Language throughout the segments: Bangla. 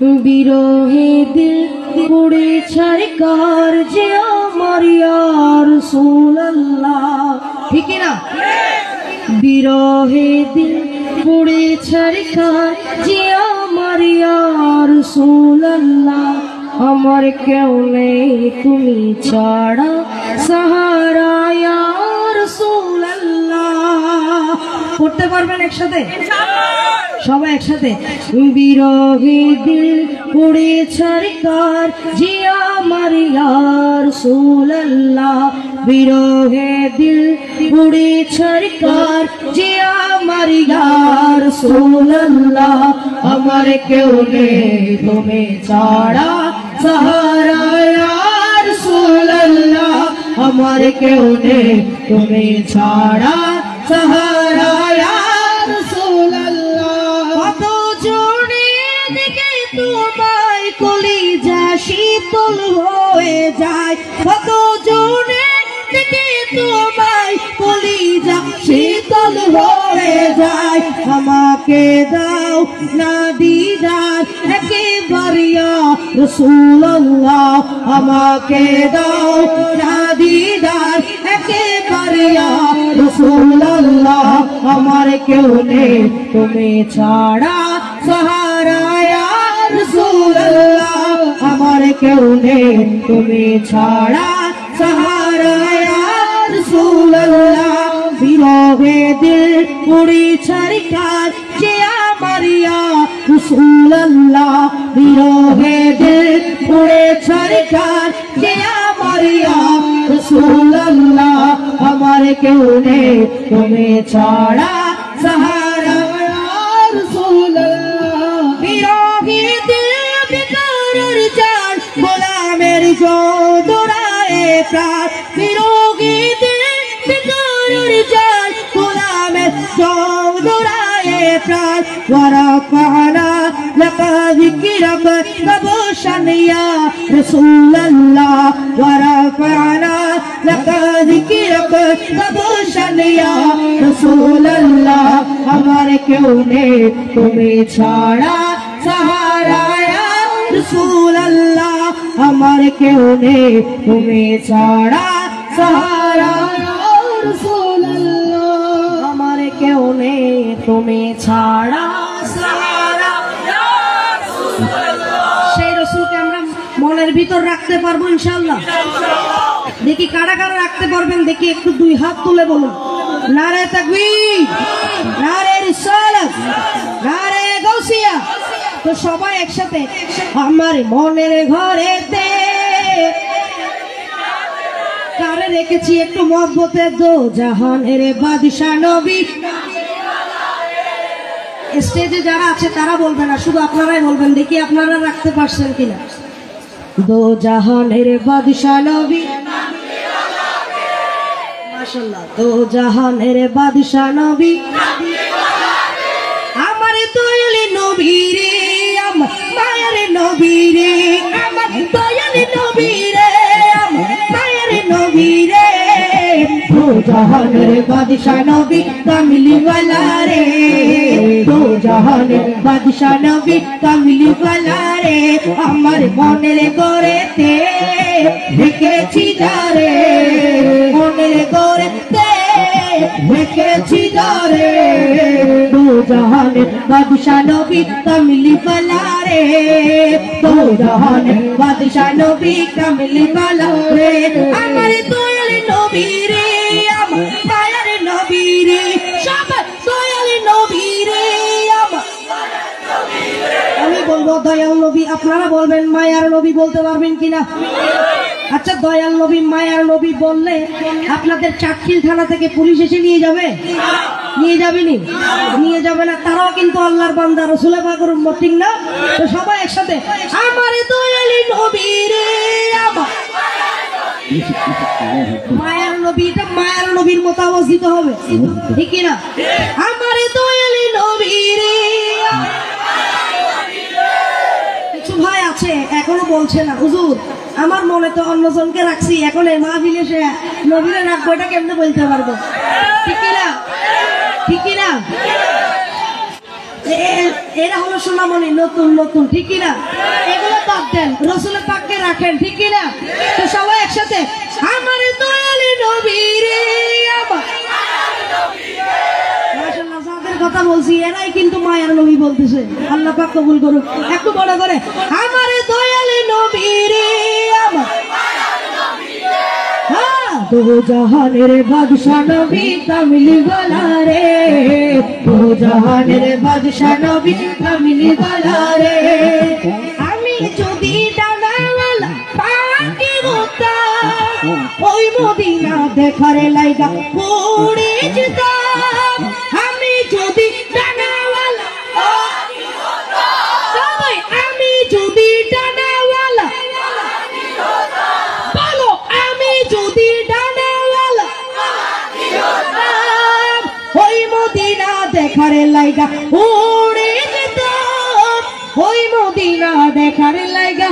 বিরহে দিল পুড়ে ছারকার যে আমার ইয়া রাসূলুল্লাহ। ঠিক না? বিরহে দিল পুড়ে ছারকার যে আমার ইয়া রাসূলুল্লাহ। আমার কেউ নেই তুমি ছাড়া সাহারা ইয়া রাসূলুল্লাহ। পড়তে পারবেন একসাথে? সবাই একসাথে। বিরহে দিল পুড়ে ছারকার যে আমার ইয়া রাসূলুল্লাহ। বিরহে দিল পুড়ে ছারকার যে আমার ইয়া রাসূলুল্লাহ। আমার কেউ নেই তুমি ছাড়া সাহারা ইয়া রাসূলুল্লাহ। আমার কেউ নেই তুমি ছাড়া সাহারা ইয়া রাসূলুল্লাহ। কত জনে দেখে তোমায় কলিজা শীতল হয়ে যায়। কত জনে দেখে তোমায় কলিজা শীতল হয়ে যায়। আমাকে দাও না দিদার একেবারে ইয়া রাসূলুল্লাহ। আমাকে দাও না দিদার একেবারে ইয়া রাসূলুল্লাহ। আমার কেউ নেই তুমি ছাড়া সাহারা ইয়া রাসূলুল্লাহ। আমার কেউ নেই তুমি ছাড়া সাহারা ইয়া রাসূলুল্লাহ। বিরহে দিল পুড়ে ছারকার যে আমার ইয়া রাসূলুল্লাহ। বিরহে দিল পুড়ে ছারকার যে আমার ইয়া রাসূলুল্লাহ। আমার কেউ নেই তুমি ছাড়া সাহারা ইয়া রাসূলুল্লাহ। বিরহে দিল বেকারের জান গোলামের জোড়ায় প্রাণ। বিরহে দিল বেকারের জান গোলামের জোড়ায় প্রাণ। ورفعنا لك ذكرك كبوشا يا رسول الله. ورفعنا لك ذكرك كبوشا يا رسول الله. আমার কেউ নেই তুমি ছাড়া সাহারা ইয়া রাসূলুল্লাহ। আমার কেউ নেই তুমি ছাড়া সাহারা ইয়া রাসূলুল্লাহ। আমার কেউ নেই তুমি ছাড়া সাহারা ইয়া রাসূলুল্লাহ। সেই রাসূলকে আমরা মনের ভিতর রাখতে পারবো ইনশাআল্লাহ। দেখি কারা কারা রাখতে পারবেন, দেখি একটু দুই হাত তুলে বলুন। নারে তাকবীর, নারে রিসালাত, নারে গাউসিয়া। তো সবাই একসাথে আমার মনের ঘরেতে কারে রেখেছি একটু মহব্বতে দো জাহানের বাদশা নবী। স্টেজে যারা আছে তারা বলবে না, শুধু আপনারাই বলবেন। দেখি আপনারা রাখতে পারছেন কিনা। দো জাহানের বাদশা নবী, মাশাআল্লাহ। দো জাহানের বাদশা নবী আমার দয়াল নবী রে, আমার মায়ের নবী রে, আমার দয়াল নবী রে, আমার মায়ের নবী রে। দো জাহানের বাদশা নবী কামলি ওয়ালা রে। দো জাহানের বাদশা নবী কামলি ওয়ালা রে। আমার মনের ঘরেতে রেখেছি যারে, মনের ঘরেতে রেখেছি যারে। দো জাহানের বাদশা নবী কামলি ওয়ালা রে। দো জাহানের বাদশা নবী কামলি ওয়ালা রে। আমার দয়াল নবী রে, আমার মায়ের নবী রে, সবাই দয়াল নবী রে, আমার আমি বলবো দয়াল নবী, আপনারা বলবেন মায়ার নবী। বলতে পারবেন কিনা? আচ্ছা, দয়াল নবী মায়ার নবী বললে আপনাদের চাটখিল থানা থেকে পুলিশ এসে নিয়ে যাবে? নিয়ে যাবেনি? নিয়ে যাবে না। তারাও কিন্তু আল্লাহর বান্দা, রাসূলের পাকের উম্মত, ঠিক না? তো সবাই একসাথে আমার দয়াল নবী রে, আমার মায়ার নবী। এটা মায়ার নবীর মতো আওয়াজ দিতে হবে, ঠিক না? আমার দয়াল নবী রে। কিছু ভাই আছে এখনো বলছে না, হুজুর আমার মনে তো অন্যজনকে রাখছি, এখন এই মাহফিলে সে নবীরে রাখবো, এটা কেমনে বলতে পারবো? ঠিক না? ঠিক না? এরা হলো সোনামণি, নতুন নতুন, ঠিক কিনা? এগুলো বাদ দেন, রসুলের পাককে রাখেন, ঠিক কিনা? তো সবাই একসাথে আমার দয়ালি নবী রে, মাশাআল্লাহ যাদের কথা বলছি এরাই কিন্তু মায়ার নবী বলতেছে। আল্লাহ পাক কবুল করুক। একটু বড় করে আমার দয়ালি নবী রে, আমার দো জাহানের বাদশা নবী কামিলি ওয়ালা রে, দো জাহানের বাদশা নবী কামিলি ওয়ালা রে। আমি যদি ডানাওয়ালা পাখি হতাম, ওই মদিনা দেখার লাইগা পড়ে যেতাম। আমি যদি ডানাওয়ালা পাখি হতাম, সবাই আমি যদি ডানাওয়ালা পাখি হতাম, বলো আমি যদি ডানাওয়ালা পাখি হতাম, ওই মদিনা দেখার লাইগা উড়ে যেতাম, ওই মদিনা দেখার লাইগা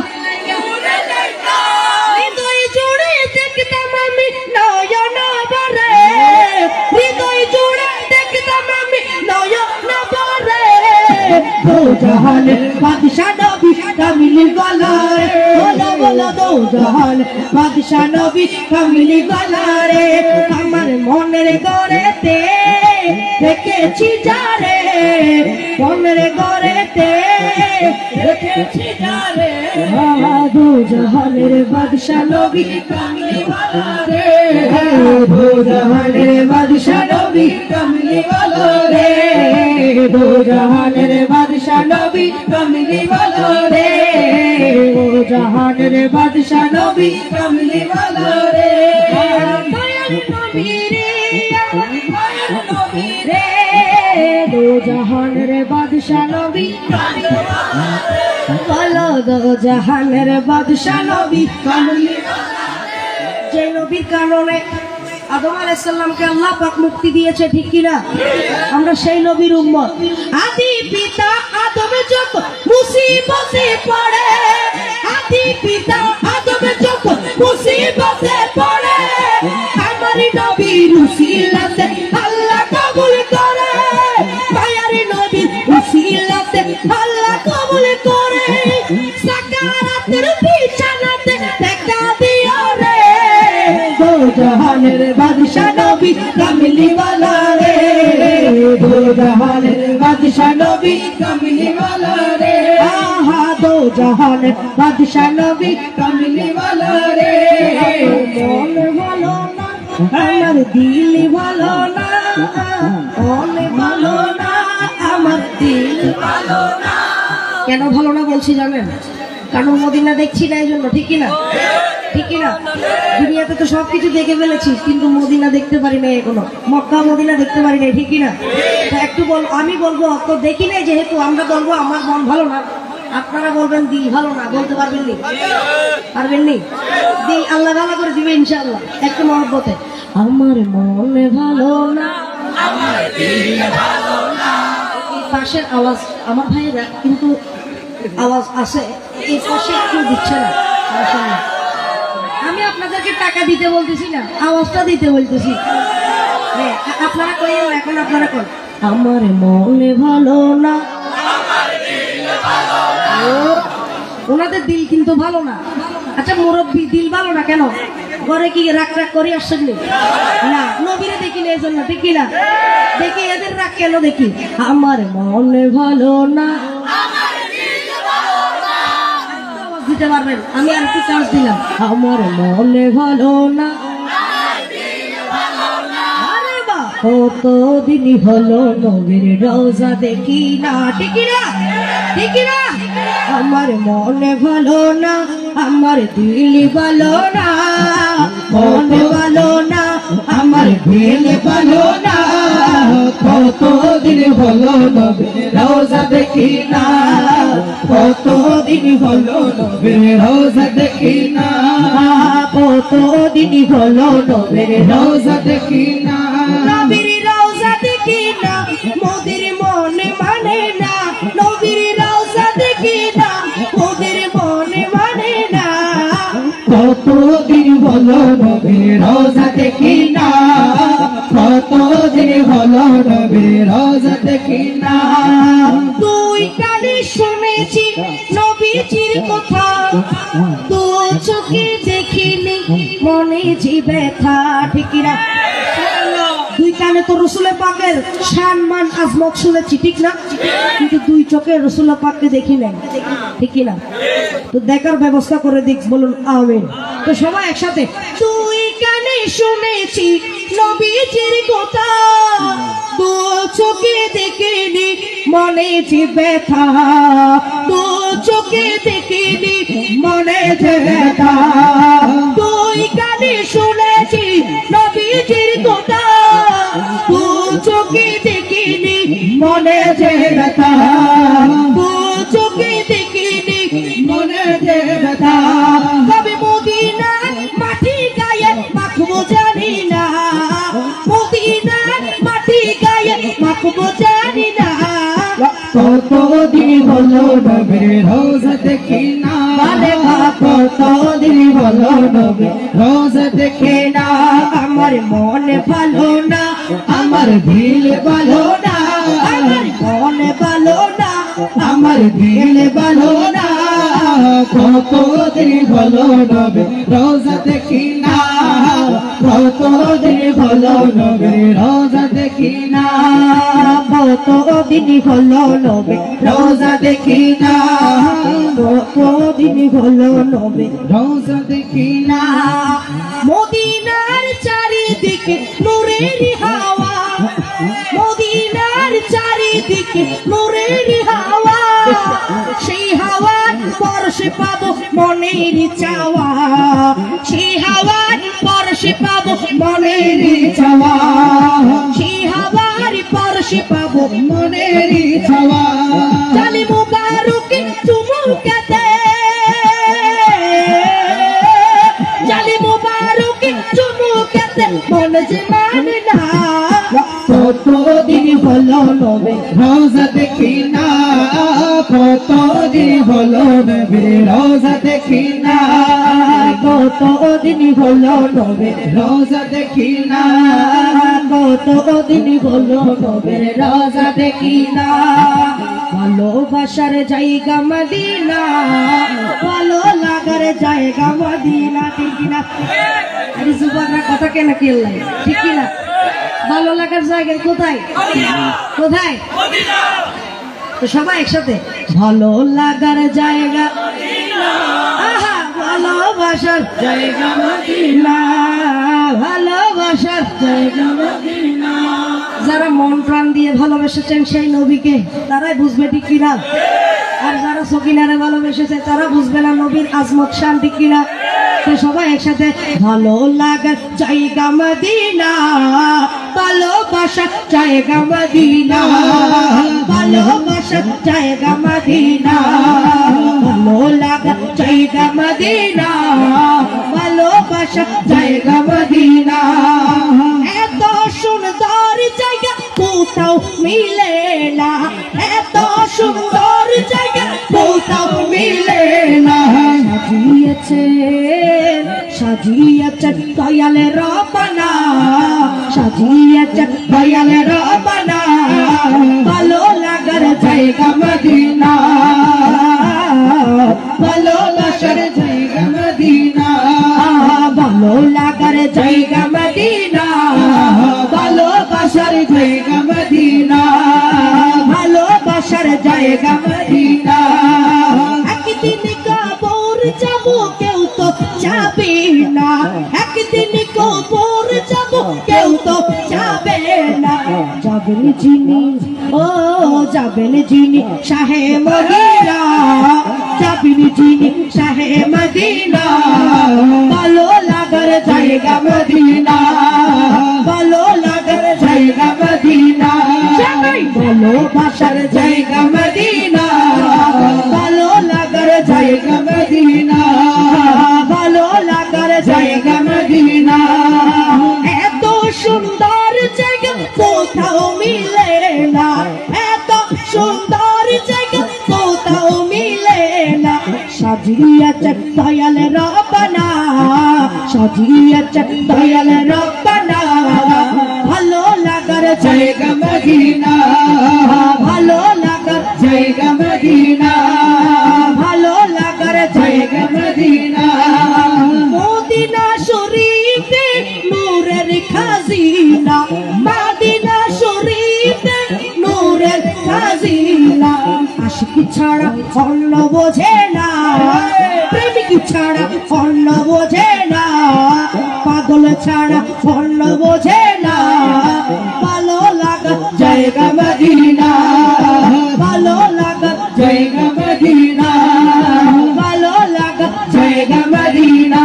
উড়ে যেতাম। হৃদয় জুড়ে দেখতাম আমি নয়ন ভরে, হৃদয় জুড়ে দেখতাম আমি নয়ন ভরে। দো জাহানের বাদশা নবী কামিলি ওয়ালা রে, বলো বলো দো জাহান বাদশা নবী কামিলি ওয়ালা রে। আমার মনের গড়েতে দেখেছি যারে, মনের গড়েতে দেখেছি যারে, দো জাহানের বাদশা নবী কামিলি ওয়ালা রে, দো জাহানের বাদশা নবী কামিলি ওয়ালা রে, দো জাহানের বাদশা নবী কামিলি ওয়ালা রে, দো জাহানের বাদশা নবী কামিলি ওয়ালা রে। দয়াল নবী রে, দয়াল নবী রে, দো জাহানের বাদশা নবী কামিলি ওয়ালা রে, বলো দো জাহানের বাদশা নবী কামিলি ওয়ালা রে। যে নবীর কারণে আদম আলাইহিস সালামকে আল্লাহ পাক মুক্তি দিয়েছে, ঠিক কিনা? আমরা সেই নবীর উম্মত। আদি পিতা আদম যখন মুসিবতে পড়ে, আদি পিতা আদম যখন মুসিবতে পড়ে, আমার নবীর উসিলাতে আল্লাহ কবুল করে, মায়ার নবীর উসিলাতে আল্লাহ কবুল করে। সাকারাতের বিছানাতে দেখা দিও রে, দো জাহানের বাদশা নবী কামিলি ওয়ালা রে, দো জাহানের বাদশা নবী কামিলি ওয়ালা রে, আহা দো জাহানের বাদশা নবী কামিলি ওয়ালা রে। মন ভালো না আমার দিল ভালো না, মন ভালো না আমার দিল ভালো না। কেন ভালো না বলছি জানেন? কারণ মদিনা দেখছি না এই জন্য, ঠিক কিনা? ঠিক কিনা? দুনিয়াতে তো সবকিছু দেখে ফেলেছি, কিন্তু মদিনা দেখতে পারি না এখনো, মক্কা মদিনা দেখতে পারি না, ঠিক কিনা? একটু আমি বলবো তো দেখি নাই, যেহেতু আমরা বলবো আমার মন ভালো না, আপনারা বলবেন দিল ভালো না, বলতে পারবেন নি? পারবেন নি? দিল আল্লাহ ভালো করে দিবে ইনশাআল্লাহ। একটু মহব্বতে আমার মন ভালো না, আমার দিল ভালো না। পাশের আওয়াজ আমার ভাইয়েরা কিন্তু আওয়াজ আছে, এই পাশে কেউ দিচ্ছে না। আমি আপনাদেরকে টাকা দিতে বলতেছি না, আওয়াজটা দিতে বলতেছি। আপনারা কইেন, এখন আপনারা কন আমার মনে ভালো না, ওনাদের দিল কিন্তু ভালো না। আচ্ছা মুরব্বী দিল ভালো না কেন? ঘরে কি রাগ রাগ করে আসছেন না? নবীরে দেখি না এই জন্য, ঠিক কিনা? দেখি এদের রাগ কেন দেখি? আমার মনে ভালো না, দিতে পারবেন? আমি আর একটু চান্স দিলাম। আমার মনে ভালো না, আরে বা কতদিন হলো নবীর রওজা দেখি না, ঠিক না? ঠিক না? আমার মনে ভালো না, আমার দিল ভালো না, মনে ভালো না, আমার দিল ভালো না, কতদিন হলো নবীর রওজা দেখি না, কতদিন হলো নবীর রওজা দেখি না, কতদিন হলো নবীর রওজা দেখি না, নবীর রওজা দেখি না, মোদের মনে মানে না, নবীর রওজা দেখি না, মোদের মনে মানে না, কতদিন হলো নবীর রোজা দেখি না, কতদিন হলো নবীর রোজা দেখি না। দুই কানে শুনেছি নবীজির কথা, দু চোখে দেখিনি মনে যে ব্যথা। ঠিক কিনা? দুই কানে তো রসুল পাকের সম্মান আজমত শুনেছি, ঠিক না? কিন্তু দুই চোখে রসুল পাককে দেখি নাই, ঠিক কিনা? তো দেখার ব্যবস্থা করে দিক, বলুন আমিন। তো সবাই একসাথে, দুই কানে শুনেছি নবীজির কথা, দু চোখে দেখিনি মনে যে ব্যথা, দু চোখে দেখিনি মনে যে ব্যথা। দুই কানে শুনেছি নবীজির কথা, দু চোখে দেখিনি মনে যে ব্যথা, দু চোখে দেখিনি মনে যে ব্যথা। তবে মদিনার মাটি গায়ে মাখবো জানি না, মদিনার মাটি গায়ে মাখবো জানি না। কতদিন হলো নবীর রোজা দেখি না, কতদিন হলো নবীর রোজা দেখি না। আমার মন ভালো না, আমার দিল ভালো না, আমার মন ভালো না, আমার দিল ভালো না। কতদিন হলো নবীর রোজা দেখি না, কতদিন হলো নবীর রোজা দেখি না, কতদিন হলো নবী রোজা দেখি না, কতদিন হলো নবী রোজা দেখি না। মদিনার চারিদিকে নূরের হাওয়া, মদিনার চারিদিকে নূরের হাওয়া, সেই হাওয়ার পরশে পাবো মনের চাওয়া, সেই হাওয়ার পরশে পাবো মনের চাওয়া, সেই হাওয়ার পরশে পাবো মনের চাওয়া। জালি মুবারকে চুমুকেতে, জালি মুবারকে চুমুকেতে মন যে মানে না। কতদিন হলো নবী রোজা দেখি না, কতদিন হলো নবী রোজা দেখি না, কতদিন হলো নবী রোজা দেখি না, কতদিন হলো নবী রোজা দেখি না। ভালোবাসার জায়গা মদিনা, ভালো লাগার জায়গা মদিনা, ঠিক কিনা? আরে যুবকরা কথা কেন কেলাই, ঠিক কিনা? ভালো লাগার জায়গা কোথায়? কোথায়? তো সবাই একসাথে, ভালো লাগার জায়গা আহা, ভালোবাসার জায়গা মদিনা, ভালোবাসার জায়গা মদিনা। যারা মন প্রাণ দিয়ে ভালোবেসেছেন সেই নবীকে, তারাই বুঝবে, ঠিক কিনা? আর যারা সকিনারে ভালোবেসেছে তারা বুঝবে না নবীর আজমত শান, ঠিক কিনা? তো সবাই একসাথে, ভালো লাগার জায়গা মদিনা, ভালোবাসার জায়গা মদিনা, ভালোবাসার জায়গা মদিনা, ভালো লাগার জায়গা মদিনা, ভালোবাসার জায়গা মদিনা। এত সুন্দর জায়গা কোথাও মিলে না, এত সুন্দর জায়গা কোথাও মিলে না। সাজিয়েছেন সাজিয়েছেন দয়ালের রব্বানা, সাজিয়েছেন দয়ালের রব্বানা, ভালো লাগার জায়গা মদিনা, ভালোবাসার জায়গা মদিনা, ভালো লাগার জায়গা মদিনা, ভালোবাসার জায়গা মদিনা, ভালোবাসার জায়গা মদিনা। একদিন কবর যাবো কেউ তো যাবে না, একদিন কবর যাবো কেউ তো যাবে না। যাবেন যিনি, ও যাবেন যিনি শাহে মদিনা, যাবেন যিনি শাহে মদিনা, ভালো লাগার জায়গা মদিনা, ভালো লাগার জায়গা মদিনা, ভালোবাসার জায়গা মদিনা, ভালো লাগার জায়গা মদিনা, ভালো লাগার জায়গা মদিনা। এত সুন্দর জায়গা কোথাও মিলে না, এত সুন্দর জায়গা কোথাও মিলে না। সাজিয়েছে দয়াল রব্বানা, সাজিয়েছে দয়াল রব্বানা। ভালো লাগার জায়গা মদিনা, ভালো লাগার জায়গা মদিনা, ভালো লাগার জায়গা মদিনা। মদিনা শরীফে নূরের খাজিনা, মদিনা শরীফে নূরের খাজিনা। আশিক ছাড়া অন্য বোঝে না, প্রেমিক ছাড়া অন্য বোঝে না, পাগল ছাড়া অন্য বোঝে না। ভালো লাগা জায়গা মদিনা, ভালো লাগা জায়গা মদিনা, ভালো লাগা জায়গা মদিনা,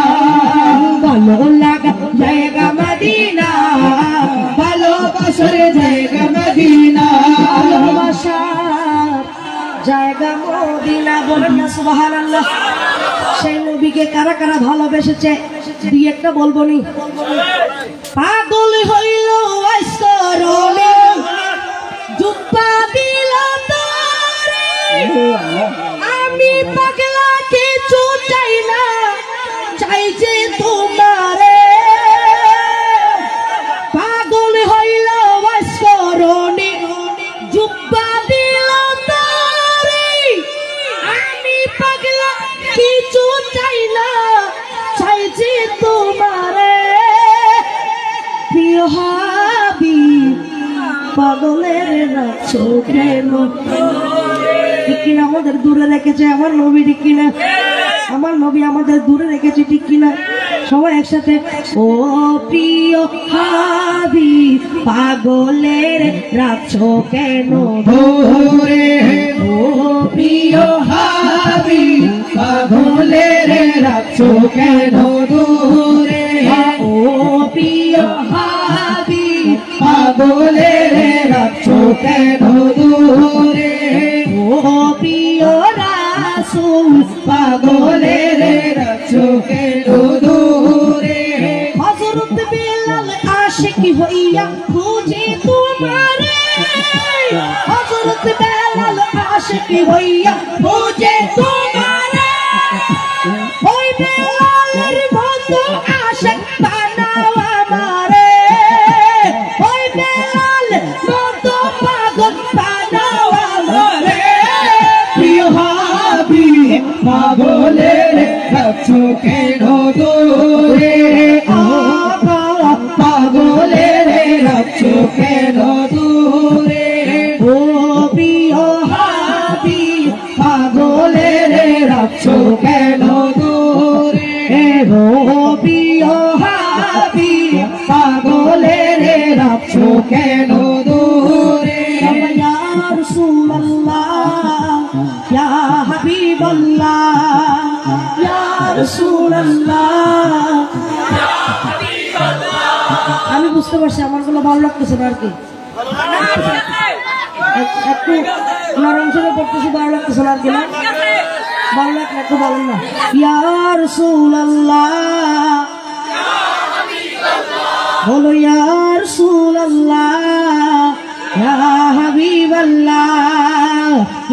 ভালো লাগা জায়গা মদিনা, ভালোবাসার জায়গা মদিনা, ভালোবাসার জায়গা মদিনা। বলেন না সুবহানাল্লাহ। সেই নবীকে কারা কারা ভালোবেসেছে দুই একটা বলবো নি। পাগল হইল আইসরণে জুব্বা দিল তারে, আমি পাগলা কিছু চাই না, চাই যে তোমারে। পাগল হইল আইসরণে জুব্বা দিল তারে, আমি পাগলা কিছু চাই না, চাই যে তোমারে। প্রিয় হাবিব পাগলের রাখছো কেন? ঠিক কিনা? আমাদের দূরে রেখেছে আমার নবী, ঠিক কিনা? আমার নবী আমাদের দূরে রেখেছে, ঠিক কিনা? সবাই একসাথে, ও প্রিয় হাবিব পাগলের রাখছো কেন দূরে? ও প্রিয় হাবিব পাগলের রাখছো কেন দূরে? ও প্রিয় হাবিব পাগলের রাখছো কেন দূরে? ও প্রিয় রাসূল পাগলের রাখছো কেন দূরে? হযরত বিলাল আশিক হইয়া খুঁজে তোমারে, হযরত বিলাল আশিক হইয়া খুঁজে তোমারে। ওই বিলালের মতো আশিক বানাও আমারে, ওই বিলালের মতো পাগল বানাও আমারে। প্রিয় হাবিব পাগলের রাখছো কেন দূরে? পাগলের রাখছো কেন দূরে? ও প্রিয় হাবিব পাগলের রাখছো কেন দূরে? ও প্রিয় হাবিব পাগলের রাখছো কেন দূরে? ইয়া রাসূলুল্লাহ ইয়া হাবিবাল্লাহ ইয়া রাসূলুল্লাহ। আমি বুঝতে পারছি আমার গুলো ভালো লাগতেছে না আর কি, একটু নরম সুরে পড়তেছি, ভালো লাগতেছে না আর কি। না ভালো লাগলে একটু বলেন না, ইয়া রাসূলুল্লাহ বলো, ইয়া রাসূলুল্লাহ ইয়া হাবিবাল্লাহ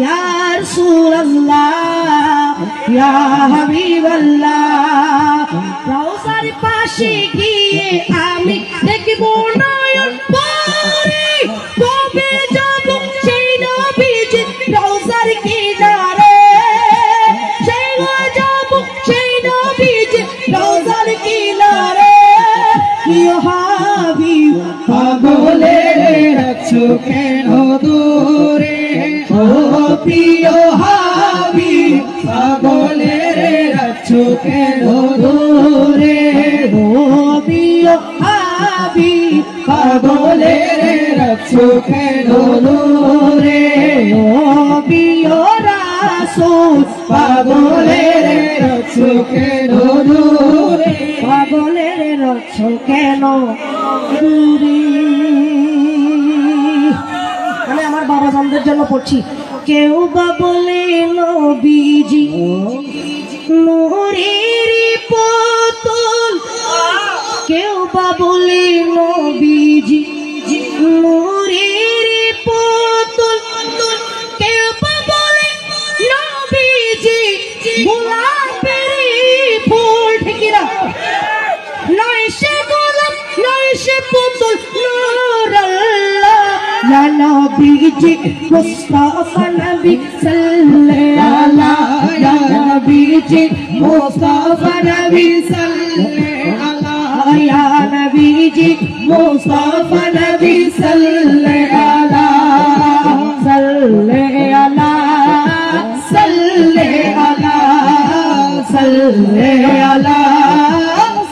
ইয়া রাসূলুল্লাহ ইয়া হাবিবাল্লাহ। রওজার পাশে গিয়ে আমি দেখব নয়ন ভরে, কবে যাব সেই নবীজি রওজার কিনারে, সেই যাব সেই নবীজি রওজার কিনারে। প্রিয় হাবিব পাগলের রাখছো কেন দূরে? ও প্রিয় হাবিব পাগলের রাখছো কেন দূরে? ও প্রিয় হাবিব পাগলের রাখছো কেন দূরে? ও প্রিয় রাসূল পাগলের রাখছো কেন দূরে? পাগলের রাখছো কেন দূরে? আমি আমার বাবা জানদের জন্য পড়ছি। কেউ বা বলে নবীজি নূরের পুতুল, কেউ বা বলে নবীজি নূরের পুতুল, কেউ বা বলে নবীজি या नबी जी मुस्तफा नबी सल्लल्लाहु या नबी जी मुस्तफा नबी सल्लल्लाहु या नबी जी मुस्तफा नबी सल्लल्लाहु सल्लल्लाहु सल्लल्लाहु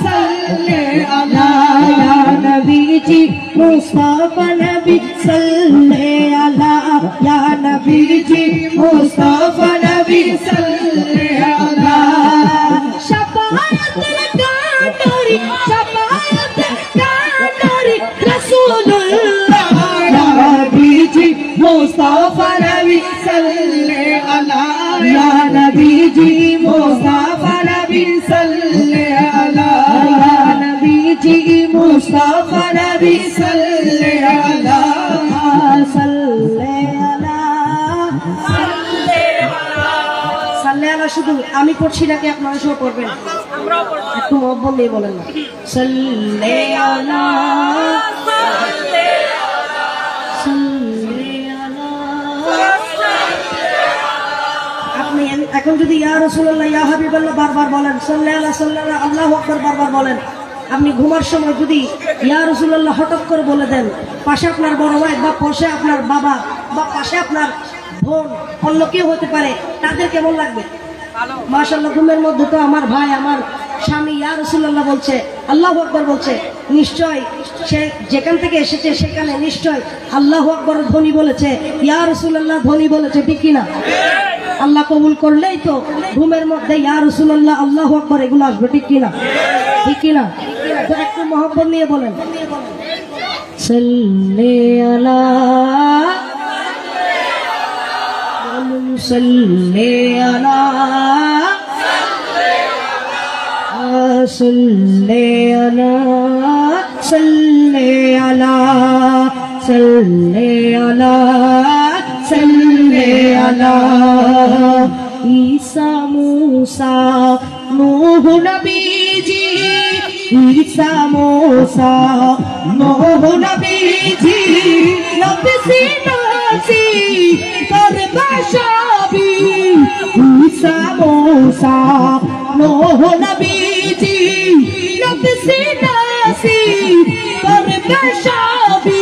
सल्लल्लाहु या नबी जी मुस्तफा नबी सल्लल्लाहु या नबी जी मुस्तफा नबी सल्लल्लाहु शफाअत कांडोरी रसूलुल्लाह या नबी जी मुस्तफा नबी सल्लल्लाहु या नबी जी मुस्तफा नबी सल्लल्लाहु या नबी जी मुस्तफा नबी सल्लल्लाहु सल्लल्लाहु শুধু আমি পড়ছি নাকি আপনারা সব পড়বেন একটু মহব্বত নিয়ে বলেন না আপনি এখন যদি ইয়া রাসূলুল্লাহ ইয়া হাবিবাল্লাহ বারবার বলেন সাল্লাল্লাহু সাল্লাল্লাহু আল্লাহু আকবার বারবার বলেন আপনি ঘুমার সময় যদি ইয়া রাসূলুল্লাহ হঠাৎ করে বলে দেন পাশে আপনার বড় ভাই বা পাশে আপনার বাবা বা পাশে আপনার বোন অন্য কেউ হতে পারে তাদের কেমন লাগবে মাশাআল্লাহ ঘুমের মধ্যে তো আমার ভাই আমার স্বামী ইয়া রাসূলুল্লাহ বলছে আল্লাহু আকবার বলছে নিশ্চয় সে যেখান থেকে এসেছে সেখানে নিশ্চয় আল্লাহু আকবার ধ্বনি বলেছে ইয়া রাসূলুল্লাহ ধ্বনি বলেছে ঠিক কি না আল্লাহ কবুল করলেই তো ঘুমের মধ্যে ইয়া রাসূলুল্লাহ আল্লাহু আকবার এগুলো আসবে ঠিক কি না ঠিক কি না তো একটু মহব্বত নিয়ে বলেন সাল্লাল্লাহু ईसा मूसा नूह नबी जी ईसा मूसा नूह नबी जी नबी नासी कर बशाबी ईसा मूसा नूह नबी जी नबी नासी कर बशाबी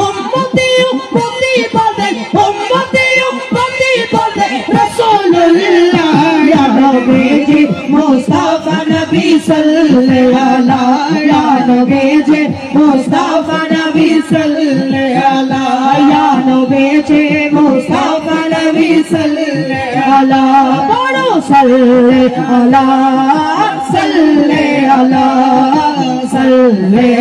उम्मती उम्मती बदे उम्मती उम्मती बदे रसूलुल्लाह या नबी जी मुस्तफा नबी सल्लल्लाहु या नबी जी मुस्तफा नबी सल्लल्लाहु या नबी जी मुस्तफा नबी सल्लल्लाहु बड़ो सल्लल्लाहु सल्लल्लाहु सल्लल्लाहु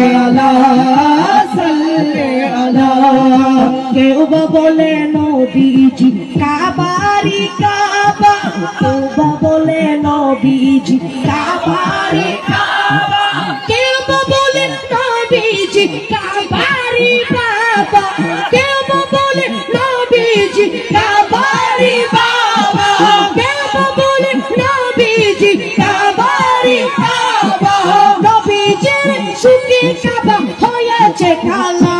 केउ बोले नबीजी काबारी काबा केउ बोले नबीजी काबारी काबा केउ बोले नबीजी काबारी बाबा केउ बोले नबीजी काबारी बाबा केउ बोले नबीजी काबारी बाबा नबीजीर सुखी काबा হয়েছে কালা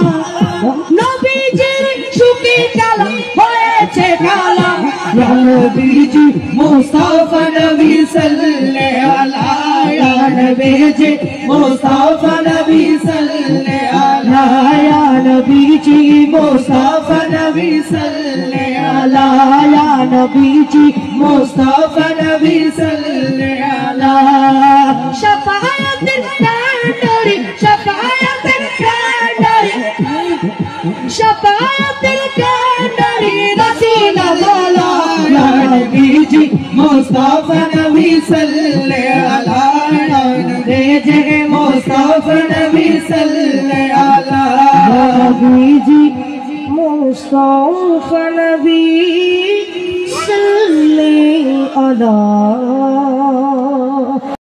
নবীজির সুখী কালা হয়েছে কালা ইয়া নবীজি মুস্তাফা নবী সাল্লাল্লাহু ইয়া নবীজি মুস্তাফা নবী সাল্লাল্লাহু ইয়া নবীজি মুস্তাফা নবী সাল্লাল্লাহু ইয়া নবীজি মুস্তাফা নবী সাল্লাল্লাহু শাফাআতের কান্ডারি শাফাআতের কান্ডারি শাফাআতের কান্ডারি রাসূলুল্লাহ ইয়া নবীজি মুস্তাফা নবী সাল্লাল্লাহু ইয়া নবীজি মুস্তাফা নবী সাল্লাল্লাহু নবীজি মুস্তাফা নবী সাল্লাল্লাহু